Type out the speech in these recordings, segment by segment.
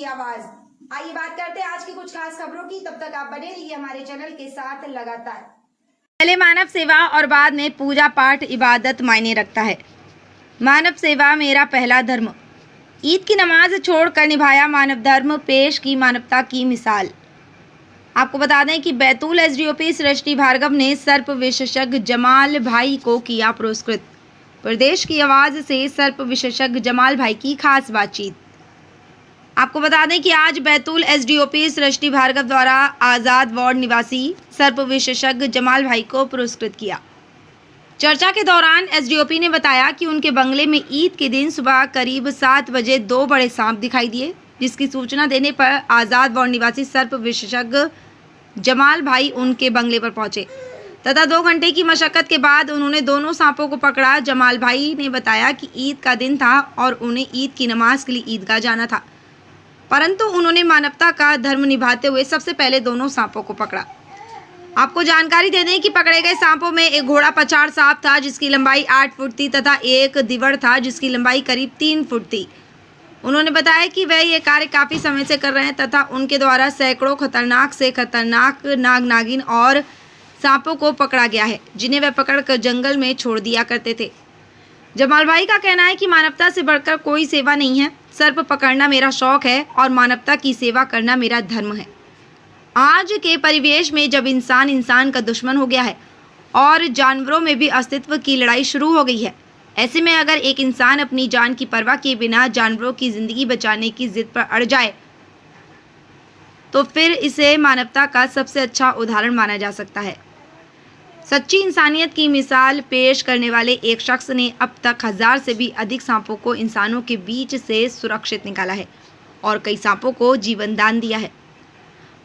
की आवाज। आइए बात करते हैं आज की कुछ खास खबरों की। तब तक आप बने रहिए हमारे चैनल के साथ लगातार। पहले मानव सेवा और बाद में पूजा पाठ इबादत मायने रखता है। मानव सेवा मेरा पहला धर्म। ईद की नमाज छोड़कर निभाया मानव धर्म, पेश की मानवता की मिसाल। आपको बता दें कि बैतूल एसडीओपी सृष्टि भार्गव ने सर्प विशेषज्ञ जमाल भाई को किया पुरस्कृत। प्रदेश की आवाज़ से सर्प विशेषज्ञ जमाल भाई की खास बातचीत। आपको बता दें कि आज बैतूल एसडीओपी सृष्टि भार्गव द्वारा आज़ाद वार्ड निवासी सर्प विशेषज्ञ जमाल भाई को पुरस्कृत किया। चर्चा के दौरान एसडीओपी ने बताया कि उनके बंगले में ईद के दिन सुबह करीब 7 बजे 2 बड़े सांप दिखाई दिए, जिसकी सूचना देने पर आज़ाद वार्ड निवासी सर्प विशेषज्ञ जमाल भाई उनके बंगले पर पहुंचे तथा 2 घंटे की मशक्कत के बाद उन्होंने दोनों सांपों को पकड़ा। जमाल भाई ने बताया कि ईद का दिन था और उन्हें ईद की नमाज के लिए ईदगाह जाना था, परंतु उन्होंने मानवता का धर्म निभाते हुए सबसे पहले दोनों सांपों को पकड़ा। आपको जानकारी दे दें कि पकड़े गए सांपों में एक घोड़ा पछाड़ सांप था जिसकी लंबाई 8 फुट थी तथा एक दिवड़ था जिसकी लंबाई करीब 3 फुट थी। उन्होंने बताया कि वह ये कार्य काफ़ी समय से कर रहे हैं तथा उनके द्वारा सैकड़ों खतरनाक से खतरनाक नाग नागिन और सांपों को पकड़ा गया है, जिन्हें वह पकड़कर जंगल में छोड़ दिया करते थे। जमाल भाई का कहना है कि मानवता से बढ़कर कोई सेवा नहीं है। सर्प पकड़ना मेरा शौक है और मानवता की सेवा करना मेरा धर्म है। आज के परिवेश में जब इंसान का दुश्मन हो गया है और जानवरों में भी अस्तित्व की लड़ाई शुरू हो गई है, ऐसे में अगर एक इंसान अपनी जान की परवाह किए बिना जानवरों की जिंदगी बचाने की जिद पर अड़ जाए तो फिर इसे मानवता का सबसे अच्छा उदाहरण माना जा सकता है। सच्ची इंसानियत की मिसाल पेश करने वाले एक शख्स ने अब तक 1000 से भी अधिक सांपों को इंसानों के बीच से सुरक्षित निकाला है और कई सांपों को जीवन दान दिया है।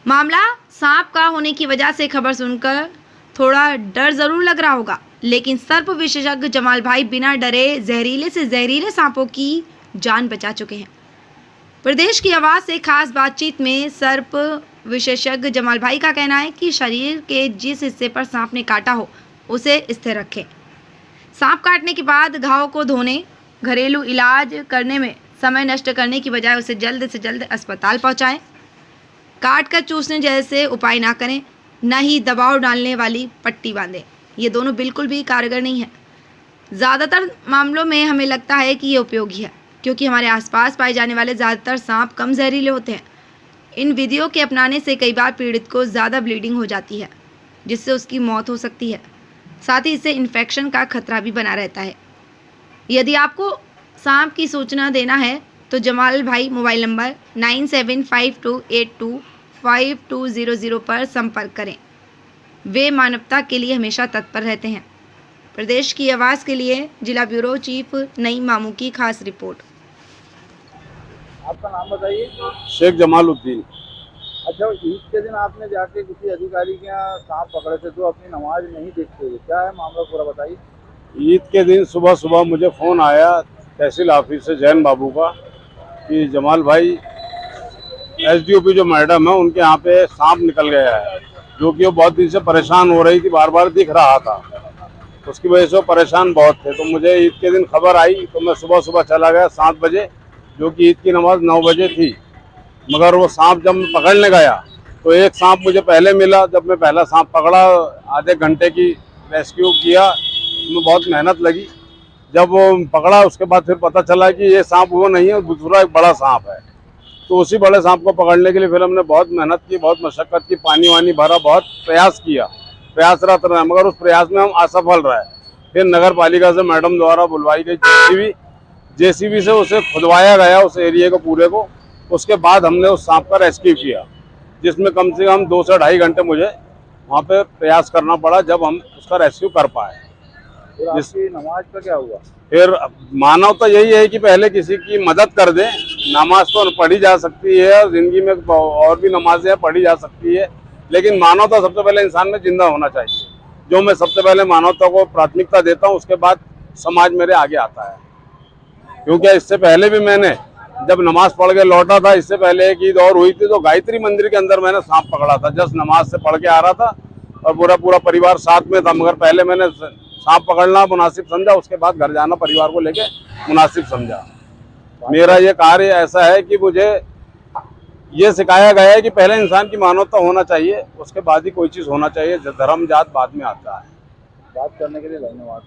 मामला सांप का होने की वजह से खबर सुनकर थोड़ा डर जरूर लग रहा होगा, लेकिन सर्प विशेषज्ञ जमाल भाई बिना डरे जहरीले से जहरीले सांपों की जान बचा चुके हैं। प्रदेश की आवाज़ से खास बातचीत में सर्प विशेषज्ञ जमाल भाई का कहना है कि शरीर के जिस हिस्से पर सांप ने काटा हो उसे स्थिर रखें। सांप काटने के बाद घाव को धोने, घरेलू इलाज करने में समय नष्ट करने की बजाय उसे जल्द से जल्द अस्पताल पहुंचाएं। काट कर चूसने जैसे उपाय ना करें, न ही दबाव डालने वाली पट्टी बांधें। ये दोनों बिल्कुल भी कारगर नहीं है। ज़्यादातर मामलों में हमें लगता है कि ये उपयोगी है क्योंकि हमारे आसपास पाए जाने वाले ज़्यादातर सांप कम जहरीले होते हैं। इन विधियों के अपनाने से कई बार पीड़ित को ज़्यादा ब्लीडिंग हो जाती है, जिससे उसकी मौत हो सकती है। साथ ही इससे इन्फेक्शन का खतरा भी बना रहता है। यदि आपको सांप की सूचना देना है तो जमाल भाई मोबाइल नंबर 9752825200 पर संपर्क करें। वे मानवता के लिए हमेशा तत्पर रहते हैं। प्रदेश की आवाज़ के लिए जिला ब्यूरो चीफ नईम मामू की खास रिपोर्ट। आपका नाम बताइए। शेख जमालुद्दीन। अच्छा, ईद के दिन आपने जाके किसी अधिकारी के यहाँ सांप पकड़े थे तो अपनी नमाज नहीं देखते थे, क्या है मामला पूरा बताइए। ईद के दिन सुबह सुबह मुझे फ़ोन आया तहसील ऑफिस से जैन बाबू का कि जमाल भाई एसडीओपी जो मैडम है उनके यहाँ पे सांप निकल गया है, जो कि वो बहुत दिन से परेशान हो रही थी, बार बार दिख रहा था, उसकी वजह से वो परेशान बहुत थे। तो मुझे ईद के दिन खबर आई तो मैं सुबह सुबह चला गया 7 बजे, जो कि ईद की नमाज 9 बजे थी। मगर वो सांप जब मैं पकड़ने गया तो एक सांप मुझे पहले मिला। जब मैं पहला सांप पकड़ा, आधे घंटे की रेस्क्यू किया, उसमें बहुत मेहनत लगी। जब वो पकड़ा उसके बाद फिर पता चला कि ये सांप वो नहीं है, दूसरा एक बड़ा सांप है। तो उसी बड़े सांप को पकड़ने के लिए फिर हमने बहुत मेहनत की, बहुत मशक्कत की, पानी वानी भरा, बहुत प्रयास किया, प्रयासरत रहे, मगर उस प्रयास में हम असफल रहे। फिर नगर पालिका से मैडम द्वारा बुलवाई गई जेसीबी से उसे खुदवाया गया, उस एरिया को पूरे को। उसके बाद हमने उस सांप का रेस्क्यू किया, जिसमें कम से कम 2 से ढाई घंटे मुझे वहाँ पे प्रयास करना पड़ा, जब हम उसका रेस्क्यू कर पाए। फिर आपकी नमाज का क्या हुआ? फिर मानवता यही है कि पहले किसी की मदद कर दें। नमाज तो पढ़ी जा सकती है, जिंदगी में और भी नमाजें पढ़ी जा सकती है, लेकिन मानवता सबसे पहले इंसान में जिंदा होना चाहिए, जो मैं सबसे पहले मानवता को प्राथमिकता देता हूँ। उसके बाद समाज मेरे आगे आता है, क्योंकि इससे पहले भी मैंने जब नमाज पढ़ के लौटा था, इससे पहले एक ईद और हुई थी तो गायत्री मंदिर के अंदर मैंने सांप पकड़ा था। जस्ट नमाज से पढ़ के आ रहा था और पूरा परिवार साथ में था, मगर पहले मैंने सांप पकड़ना मुनासिब समझा, उसके बाद घर जाना परिवार को लेके मुनासिब समझा। मेरा ये कार्य ऐसा है कि मुझे ये सिखाया गया है कि पहले इंसान की मानवता होना चाहिए, उसके बाद ही कोई चीज़ होना चाहिए। धर्म जात बाद में आता है। बात करने के लिए धन्यवाद।